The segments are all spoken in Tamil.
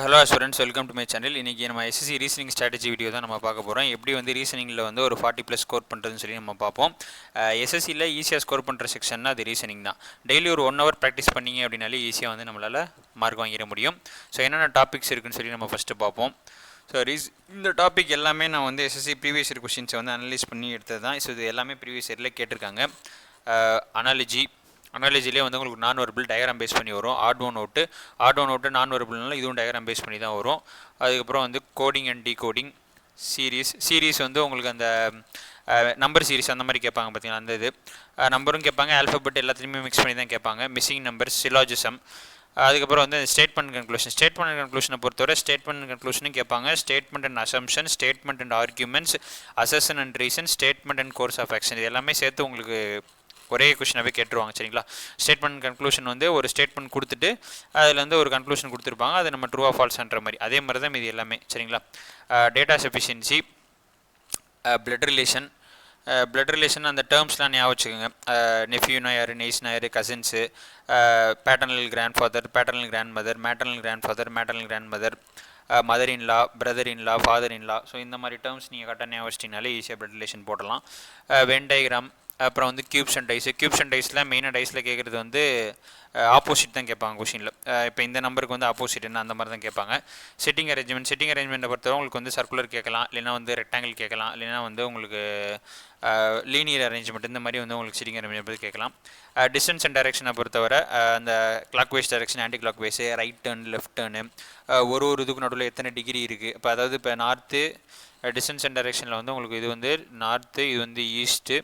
Hello students, welcome to my channel. இன்றைக்கி நம்ம எஸ்எஸ்சி ரீசனிங் ஸ்ட்ராட்டஜி வீடியோ தான் நம்ம பார்க்க போகிறோம். எப்படி வந்து ரீசனிங்கில் வந்து ஒரு 40+ ஸ்கோர் பண்ணுறதுன்னு சொல்லி நம்ம பார்ப்போம். எஸ்எஸ்சியில் ஈஸியாக ஸ்கோர் பண்ணுற செக்ஷன்னா அது ரீசனிங் தான். டெய்லி ஒரு 1 hour ப்ராக்டிஸ் பண்ணிங்க அப்படின்னாலே ஈஸியாக வந்து நம்மளால் மார்க் வாங்கிட முடியும். ஸோ என்னென்ன டாபிக்ஸ் இருக்குன்னு சொல்லி நம்ம ஃபஸ்ட்டு பார்ப்போம். ஸோ இந்த டாபிக் எல்லாமே நான் வந்து எஸ்எஸ்சி ப்ரீவியஸ் இயர் கொஷின்ஸை வந்து அனலைஸ் பண்ணி எடுத்தது தான். ஸோ இது எல்லாமே ப்ரீவியஸ் இயரில் கேட்டிருக்காங்க. அனாலஜிலே வந்து உங்களுக்கு நான் வெர்பல் டயக்ராம் பேஸ் பண்ணி வரும். ஆட் ஒன் அவுட்டு நான் வெர்பல்னால இதுவும் டயக்ராம் பேஸ் பண்ணி தான் வரும். அதுக்கப்புறம் வந்து கோடிங் அண்ட் டீகோடிங் சீரீஸ் வந்து உங்களுக்கு அந்த நம்பர் சீரிஸ் அந்த மாதிரி கேட்பாங்க பார்த்தீங்கன்னா, அந்த இது நம்பரும் கேட்பாங்க, ஆல்ஃபபெட் எல்லாத்துலேயுமே மிக்ஸ் பண்ணி தான் கேட்பாங்க. Missing numbers, syllogism. அதுக்கப்புறம் வந்து ஸ்டேட்மெண்ட் கன்க்ளூஷனை பொறுத்தவரை ஸ்டேட்மெண்ட் கன்க்ளூஷனும் கேட்பாங்க. Statement and assumption, statement and arguments, assertion and reason, statement and course of action. இது எல்லாமே சேர்த்து உங்களுக்கு ஒரே கொஷினாகவே கேட்டுருவாங்க. சரிங்களா? ஸ்டேட்மெண்ட் கன்க்ளூஷன் வந்து ஒரு ஸ்டேட்மெண்ட் கொடுத்துட்டு அதில் வந்து ஒரு கன்க்ளூஷன் கொடுத்துருப்பாங்க. அது நம்ம ட்ரூ ஆ ஃபால்ஸ்ன்ற மாதிரி அதே மாதிரி தான் இது எல்லாமே. சரிங்களா? டேட்டா சஃபிஷியன்சி, பிளட் ரிலேஷன் அந்த டேர்ம்ஸ்லாம் ஞாபகம் வச்சுக்கோங்க. நெஃப்யூனா யார், நெய்ஸ்னா யார், cousins, paternal grandfather, paternal grandmother, maternal grandfather, maternal grandmother, mother in law, brother in law, father in law. So இந்த மாதிரி டேர்ம்ஸ் நீங்கள் கரெக்டாக ஞாபகம் வச்சிட்டிங்கனாலே ஈஸியாக பிளட் ரிலேஷன் போடலாம். வென் டயக்ராம், அப்புறம் வந்து கியூப்ஸ் அண்ட் டைஸில் மெயினாக டைஸில் கேட்குறது வந்து ஆப்போசிட் தான் கேட்பாங்க கொஷினில். இப்போ இந்த நம்பருக்கு வந்து ஆப்போசிட்னு அந்த மாதிரி தான் கேட்பாங்க. செட்டிங் அரேஞ்ச்மெண்ட்டை பொறுத்தவரை உங்களுக்கு வந்து சர்க்குலர் கேட்கலாம், இல்லைனா வந்து ரெக்டாங்கிள் கேட்கலாம், இல்லைனா வந்து உங்களுக்கு லீனியர் அரேஞ்ச்மெண்ட் இந்த மாதிரி வந்து உங்களுக்கு செட்டிங் அரேஞ்ச்மெண்ட் கேட்கலாம். டிஸ்டன்ஸ் அண்ட் டைரக்ஷனை பொறுத்தவரை அந்த clockwise direction, anticlockwise, right turn, left turn, ஒரு இதுக்கு நடுவில் எத்தனை டிகிரி இருக்குது. இப்போ அதாவது இப்போ நார்த்து டிஸ்டன்ஸ் அண்ட் டைரக்ஷனில் வந்து உங்களுக்கு இது வந்து நார்த்து, இது வந்து ஈஸ்ட்டு,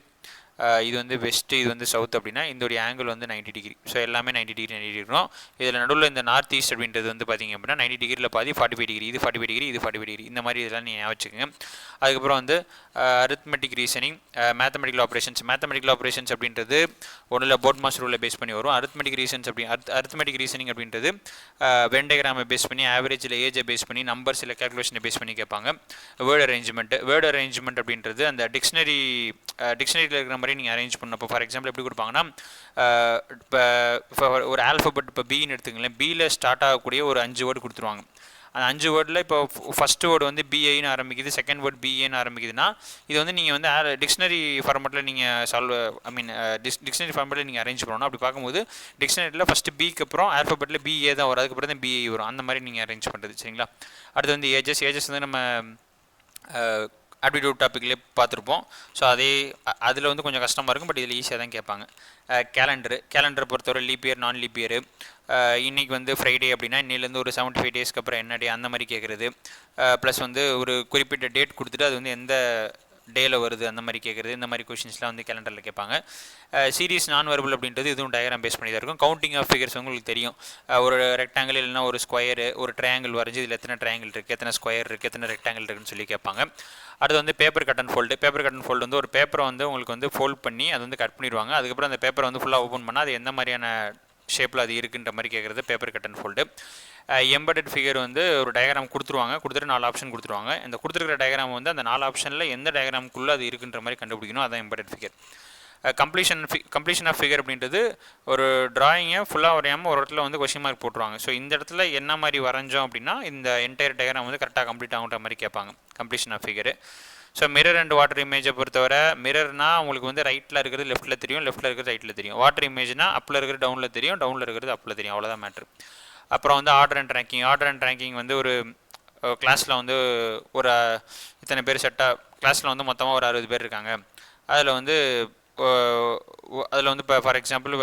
இது வந்து வெஸ்ட்டு, இது வந்து சவுத் அப்படின்னா இதோடைய ஆங்கிள் வந்து 90 டிகிரி. ஸோ எல்லாமே 90 டிகிரி இருக்கும். இதில் நடுவில் இந்த நார்த் ஈஸ்ட் அப்படின்றது வந்து பார்த்திங்க அப்படின்னா 90 டிகிரியில் பாதி 45 டிகிரி, இது 45 டிகிரி, இது 45 டிகிரி, இந்த மாதிரி இதெல்லாம் நீங்கள் வச்சுக்கோங்க. அதுக்கப்புறம் வந்து அரித்மெட்டிக் ரீசனிங், மேத்தமெட்டிக்கல் ஆப்ரேஷன்ஸ் அப்படின்றது ஒன்றில் போர்ட் மாஸ்டர் ரூலை பேஸ் பண்ணி வரும். அரித்மெட்டிக் ரீசனிங் அப்படின்றது வென் டயக்ராமை பேஸ் பண்ணி, ஆவரேஜில் ஏஜை பேஸ் பண்ணி, நம்பர்ஸில் கேல்குலேஷனை பேஸ் பண்ணி கேட்பாங்க. வேர்டு அரேஞ்ச்மெண்ட் அப்படின்றது அந்த டிக்ஷனரியில் இருக்கிற மாதிரி நீங்கள் அரேஞ்ச் பண்ணணும். இப்போ ஃபார் எக்ஸாம்பிள் எப்படி கொடுப்பாங்கன்னா, இப்போ ஒரு ஆல்ஃபபெட் இப்போ பின்னு எடுத்துங்களேன், பியில் ஸ்டார்ட் ஆகக்கூடிய ஒரு 5 வேர்டு கொடுத்துருவாங்க. அந்த 5 வேர்டில் இப்போ ஃபஸ்ட்டு வேர்டு வந்து பிஐன்னு ஆரம்பிக்குது, செகண்ட் வேர்டு பிஏன்னு ஆரம்பிக்குதுன்னா இது வந்து நீங்கள் வந்து டிக்ஷனரி ஃபார்மெட்டில் நீங்கள் டிக்ஷனரி ஃபார்மெட்டில் நீங்கள் அரேஞ்ச் பண்ணணும். அப்படி பார்க்கும்போது டிக்ஷனரியில் ஃபஸ்ட்டு பிக்கு அப்புறம் ஆல்ஃபபெட்டில் பிஏ தான் வரும், அதுக்கப்புறம் தான் பிஐ வரும். அந்த மாதிரி நீங்கள் அரேஞ்ச் பண்ணுறது. சரிங்களா? அடுத்து வந்து ஏஜஸ் வந்து நம்ம ஆப்டிடியூட் டாப்பிக்லேயே பார்த்துருப்போம். ஸோ அதில் வந்து கொஞ்சம் கஷ்டமாக இருக்கும், பட் இதில் ஈஸியாக தான் கேட்பாங்க. கேலண்டரை பொறுத்தவரை லீப் இயர், நான் லீப் இயர், இன்றைக்கி வந்து ஃப்ரைடே அப்படின்னா இன்னிலேருந்து ஒரு 75 டேஸ்க்கு அப்புறம் என்ன டே அந்த மாதிரி கேட்குறது. ப்ளஸ் வந்து ஒரு குறிப்பிட்ட டேட் கொடுத்துட்டு அது வந்து எந்த டேயில் வருது அந்த மாதிரி கேட்குறது. இந்த மாதிரி கொஷின்ஸ்லாம் வந்து கேலண்டரில் கேட்பாங்க. சீரிஸ் நான் வெர்பல் அப்படின்றது இதுவும் டயக்ராம் பேஸ் பண்ணி தான் இருக்கும். கவுண்டிங் ஆஃப் ஃபிகர்ஸ் உங்களுக்கு தெரியும். ஒரு ரெக்டாங்கிள் இல்லைனா ஒரு ஸ்கொயரு, ஒரு ட்ரையாங்கிள் வரைஞ்சி இதில் எத்தனை ட்ரையாங்கிள் இருக்குது, எத்தனை ஸ்கொயர் இருக்குது, எத்தனை ரெக்டாங்கிள் இருக்குன்னு சொல்லி கேட்பாங்க. அடுத்து வந்து பேப்பர் கட் அண்ட் ஃபோல்டு வந்து ஒரு பேப்பரை வந்து உங்களுக்கு வந்து ஃபோல்ட் பண்ணி அதை வந்து கட் பண்ணிடுவாங்க. அதுக்கப்புறம் அந்த பேப்பரை வந்து ஃபுல்லாக ஓப்பன் பண்ணால் அது எந்த மாதிரியான ஷேப்பில் அது இருக்குன்ற மாதிரி கேட்குறது paper cut and fold. Embedded figure வந்து ஒரு டயக்ராம் கொடுத்துட்டு 4 ஆப்ஷன் கொடுத்துருவாங்க. இந்த கொடுத்துருக்கிற டயக்ராம் வந்து அந்த 4 ஆப்ஷனில் எந்த டயக்ராமுக்குள்ளே அது இருக்குன்ற மாதிரி கண்டுபிடிக்கணும். அதான் embedded figure. Completion of figure அப்படின்றது ஒரு டிராயிங்கை ஃபுல்லாக வரையாமல் ஒரு இடத்துல வந்து கொஸ்டின் மார்க் போட்டுருவாங்க. ஸோ இந்த இடத்துல என்ன மாதிரி வரைஞ்சோம் அப்படின்னா இந்த என்டையர் டயக்ராம் வந்து கரெக்டாக கம்ப்ளீட் ஆகுன்ற மாதிரி கேட்பாங்க. Completion of figure. So mirror and water இமேஜை பொறுத்தவரை மிரர்னால் உங்களுக்கு வந்து ரைட்டில் இருக்கிறது லெஃப்ட்டில் தெரியும், லெஃப்ட்டில் இருக்கிறது ரைட்டில் தெரியும். வாட்டர் இமேஜ்னால் அப்பில் இருக்கிறது டவுனில் தெரியும், டவுனில் இருக்கிறது அப்பில் தெரியும். அவ்வளோதான் மேட்ரு. அப்புறம் வந்து ஆர்டர் அண்ட் ரேங்கிங் வந்து ஒரு கிளாஸில் வந்து ஒரு இத்தனை பேர் கிளாஸில் வந்து மொத்தமாக ஒரு 60 பேர் இருக்காங்க. அதில் வந்து இப்போ ஃபார் எக்ஸாம்பிள்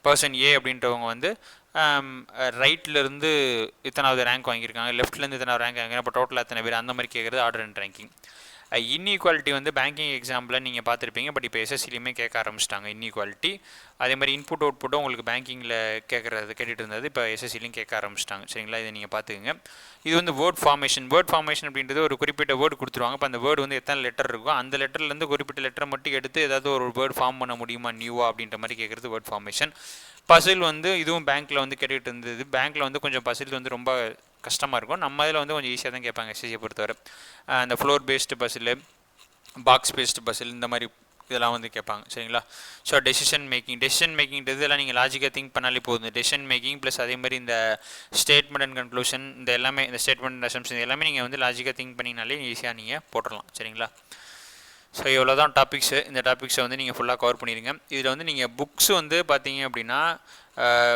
பர்சன் ஏ அப்படின்றவங்க வந்து ரைட்லேருந்து இத்தனாவது ரேங்க் வாங்கியிருக்காங்க, லெஃப்ட்லேருந்து இத்தனாவது ரேங்க் வாங்கியிருக்காங்க, இப்போ டோட்டலாக எத்தனை பேர் அந்த மாதிரி கேட்குறது ஆர்டர் அண்ட் ரேங்கிங். இன்இக்வாலிட்டி வந்து பேங்கிங் எக்ஸாம்பிளில் நீங்கள் பார்த்துருப்பீங்க, பட் இப்போ எஸ்எஸ்சிலையுமே கேட்க ஆரம்பிச்சிட்டாங்க இன்இக்வாலிட்டி. அதே மாதிரி இன்புட் அவுட்புட்டும் உங்களுக்கு பேங்கிங்கில் கேட்டுட்டு இருந்தது, இப்போ எஸ்எஸ்சிலையும் கேட்க ஆரம்பிச்சிட்டாங்க. சரிங்களா? இதை நீங்கள் பார்த்துக்குங்க. இது வந்து வேர்ட் ஃபார்மேஷன் அப்படின்றது ஒரு குறிப்பிட்ட வேர்டு கொடுத்துருவாங்க. இப்போ அந்த வேர்டு வந்து எத்தனை லெட்டர் இருக்கோ அந்த லெட்டர்லேருந்து குறிப்பிட்ட லெட்டரை மட்டும் எடுத்து ஏதாவது ஒரு வேர்டு ஃபார்ம் பண்ண முடியுமா நியூவா அப்படின்ற மாதிரி கேட்குறது வேர்ட் ஃபார்மேஷன். பசில் வந்து இதுவும் பேங்க்கில் வந்து கேட்டுக்கிட்டு இருந்தது. பேங்க்கில் வந்து கொஞ்சம் பசில் வந்து ரொம்ப கஷ்டமாக இருக்கும். நம்ம இதில் வந்து கொஞ்சம் ஈஸியாக தான் கேட்பாங்க எஸ்எஸ்சியை பொறுத்தவரை. அந்த floor based puzzle, box based puzzle இந்த மாதிரி இதெல்லாம் வந்து கேட்பாங்க சரிங்களா. ஸோ டெசிஷன் மேக்கிங்கிறது இதெல்லாம் நீங்கள் லாஜிக்காக திங்க் பண்ணாலே போதும். டெசிஷன் மேக்கிங் ப்ளஸ் அதே மாதிரி இந்த ஸ்டேட்மெண்ட் அண்ட் கன்க்ளூஷன் இந்த எல்லாமே இந்த ஸ்டேட்மெண்ட் அண்ட் அசம்ஷன் எல்லாமே நீங்கள் வந்து லாஜிக்காக திங்க் பண்ணிங்கனாலே ஈஸியாக நீங்கள் போட்டுடலாம் சரிங்களா. ஸோ இவ்வளோ தான் டாபிக்ஸு. இந்த டாபிக்ஸை வந்து நீங்கள் ஃபுல்லாக கவர் பண்ணிடுங்க. இதில் வந்து நீங்கள் புக்ஸ் வந்து பார்த்தீங்க அப்படின்னா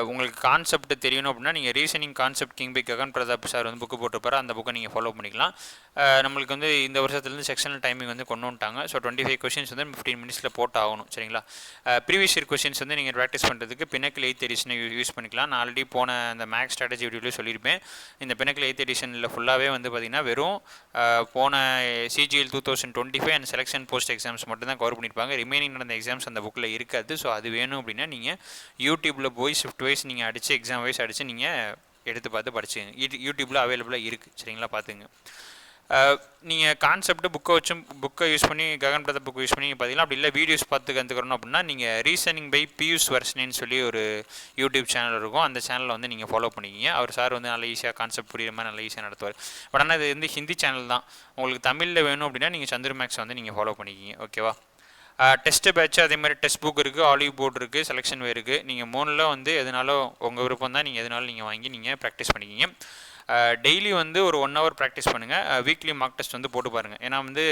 உங்களுக்கு கான்செப்ட் தெரியணும் அப்படின்னா நீங்கள் reasoning concept king by Gagan Pratap sir வந்து புக்கு போட்டுருப்பாரு. அந்த புக்கை நீங்கள் ஃபாலோ பண்ணிக்கலாம். நம்மளுக்கு வந்து இந்த வருஷத்துலேருந்து செக்ஷனல் டைமிங் வந்து கொண்டு வந்துட்டாங்க. ஸோ 25 கொஷின்ஸ் வந்து 15 மினிட்ஸில் போட்டு ஆகணும் சரிங்களா. ப்ரீவியஸ் இயர் கொஷின்ஸ் வந்து நீங்கள் ப்ராக்டிஸ் பண்ணுறதுக்கு பினக்கிள் 8th எடிஷனை யூஸ் பண்ணிக்கலாம். நான் ஆல்ரெடி போன அந்த மேக்ஸ் ஸ்ட்ராட்டஜி வீடியோவில் சொல்லியிருப்பேன். இந்த பினக்கிள் 8th எடிஷனில் ஃபுல்லாகவே வந்து பார்த்திங்கன்னா வெறும் போன CGL 2025 and selection post exams மட்டும் தான் கவர் பண்ணியிருப்பாங்க. ரிமைனிங் நடந்த எக்ஸாம்ஸ் அந்த புக்கில் இருக்காது. ஸோ அது வேணும் அப்படின்னா நீங்கள் யூடியூப்பில் போய் ஷிஃப்ட் வைஸ் நீங்கள் அடித்து எக்ஸாம் வைஸ் அடித்து நீங்கள் எடுத்து பார்த்து படிச்சுங்க. யூடியூப்பில் அவைலபிளாக இருக்குது சரிங்களா. பார்த்துங்க. நீங்கள் கான்செப்ட் புக்கை யூஸ் பண்ணி ககன் பிரதாப் புக் யூஸ் பண்ணி பார்த்தீங்கன்னா அப்படி இல்லை வீடியோஸ் பார்த்து கற்றுக்கணும் அப்படின்னா நீங்கள் ரீசனிங் பை பியூஷ் வர்ஷினின்னு சொல்லி ஒரு யூடியூப் சேனல் இருக்கும். அந்த சேனலில் வந்து நீங்கள் ஃபாலோ பண்ணிக்கிங்க. அவர் சார் வந்து நல்லா ஈஸியாக கான்செப்ட் புரியுற மாதிரி நல்லா ஈஸியாக நடத்துவார். பட் ஆனால் இது வந்து ஹிந்தி சேனல் தான். உங்களுக்கு தமிழில் வேணும் அப்படின்னா நீங்கள் சந்திர மேக்ஸ் வந்து நீங்கள் ஃபாலோ பண்ணிக்கிங்க. ஓகேவா. டெஸ்ட்டு பேட்ச் அதே மாதிரி டெஸ்ட் புக் இருக்குது, ஆலிவ் போர்டு இருக்குது, செலெக்ஷன் வே இருக்குது. நீங்கள் 3ல் வந்து எதுனாலும் உங்கள் விருப்பம் தான். நீங்கள் எதுனாலும் நீங்கள் வாங்கி நீங்கள் ப்ராக்டிஸ் பண்ணிக்கிங்க. டெய்லி வந்து ஒரு 1 hour ப்ராக்டிஸ் பண்ணுங்கள். வீக்லி மார்க் டெஸ்ட் வந்து போட்டு பாருங்கள். ஏன்னா வந்து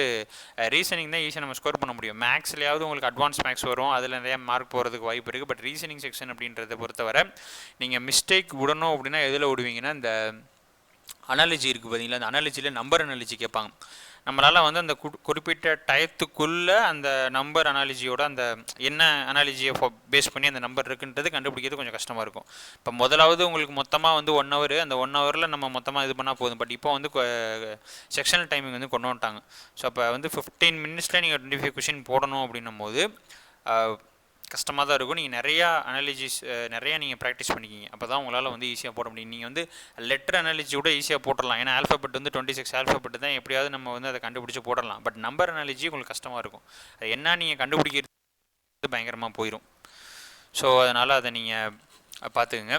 ரீசனிங் தான் ஈஸியாக நம்ம ஸ்கோர் பண்ண முடியும். மேக்ஸ்லையாவது உங்களுக்கு அட்வான்ஸ் மேக்ஸ் வரும், அதில் நிறையா மார்க் போகிறதுக்கு வாய்ப்பு இருக்குது. பட் ரீசனிங் செக்ஷன் அப்படின்றத பொறுத்தவரை நீங்கள் மிஸ்டேக் விடணும் அப்படின்னா எதில் விடுவீங்கன்னா இந்த அனாலஜி இருக்குது பார்த்தீங்களா. அந்த அனாலஜியில் நம்பர் அனாலஜி கேட்பாங்க. நம்மளால் வந்து அந்த குறிப்பிட்ட டயத்துக்குள்ளே அந்த நம்பர் அனாலஜியோட அந்த என்ன அனாலஜியை பேஸ் பண்ணி அந்த நம்பர் இருக்குன்றது கண்டுபிடிக்கிறது கொஞ்சம் கஷ்டமாக இருக்கும். இப்போ முதலாவது உங்களுக்கு மொத்தமாக வந்து 1 hour, அந்த 1 hourல நம்ம மொத்தமாக இது பண்ணால் போதும். பட் இப்போ வந்து செக்ஷனல் டைமிங் வந்து கொண்டு வந்துட்டாங்க. ஸோ அப்போ வந்து 15 minutesல நீங்கள் 25 கொஷின் போடணும் அப்படின்னும் போது கஷ்டமாக தான் இருக்கும். நீங்கள் நிறையா அனாலிசிஸ் நிறையா நீங்கள் ப்ராக்டிஸ் பண்ணிக்கிங்க. அப்போ தான் உங்களால் வந்து ஈஸியாக போட முடியும். நீங்கள் வந்து லெட்டர் அனாலிஜி கூட ஈஸியாக போட்டுடலாம். ஏன்னா ஆல்ஃபபெட் வந்து 26 ஆல்ஃபபெட் தான், எப்படியாவது நம்ம வந்து அதை கண்டுபிடிச்சி போடலாம். பட் நம்பர் அனாலிஜி உங்களுக்கு கஷ்டமாக இருக்கும். அது என்ன நீங்கள் கண்டுபிடிக்கிறது பயங்கரமாக போயிடும். ஸோ அதனால் அதை நீங்கள் பார்த்துக்குங்க.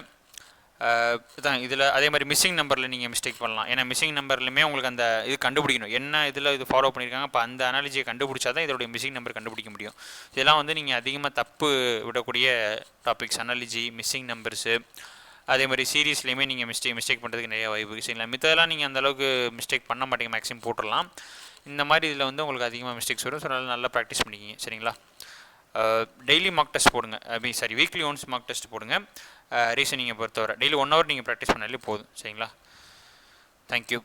இதான் இதில் அதே மாதிரி மிஸ்ஸிங் நம்பரில் நீங்கள் மிஸ்டேக் பண்ணலாம். ஏன்னா மிஸ்ஸிங் நம்பர்லையுமே உங்களுக்கு அந்த இது கண்டுபிடிக்கணும், என்ன இதில் இது ஃபாலோ பண்ணியிருக்காங்க. இப்போ அந்த அனாலஜியை கண்டுபிடிச்சா தான் இதோடைய மிஸ்ஸிங் நம்பர் கண்டுபிடிக்க முடியும். இதெல்லாம் வந்து நீங்கள் அதிகமாக தப்பு விடக்கூடிய டாபிக்ஸ். அனாலஜி, மிஸ்ஸிங் நம்பர்ஸு, அதே மாதிரி சீரீஸ்லேயுமே நீங்கள் மிஸ்டேக் பண்ணுறதுக்கு நிறைய வாய்ப்பு சரிங்களா. மித்ததெல்லாம் நீங்கள் அந்தளவுக்கு மிஸ்டேக் பண்ண மாட்டீங்க, மேக்ஸிமம் போட்டுடலாம். இந்த மாதிரி இதில் வந்து உங்களுக்கு அதிகமாக மிஸ்டேக்ஸ் வரும். ஸோ நல்லா ப்ராக்டிஸ் பண்ணிக்கிங்க சரிங்களா. டெய்லி மார்க் டெஸ்ட் போடுங்க. வீக்லி ஒன்ஸ் மார்க் டெஸ்ட் போடுங்க. ரீசனிங்கை பொறுத்தவரை டெய்லி 1 hour நீங்கள் ப்ராக்டிஸ் பண்ணாலே போதும் சரிங்களா. தேங்க்யூ.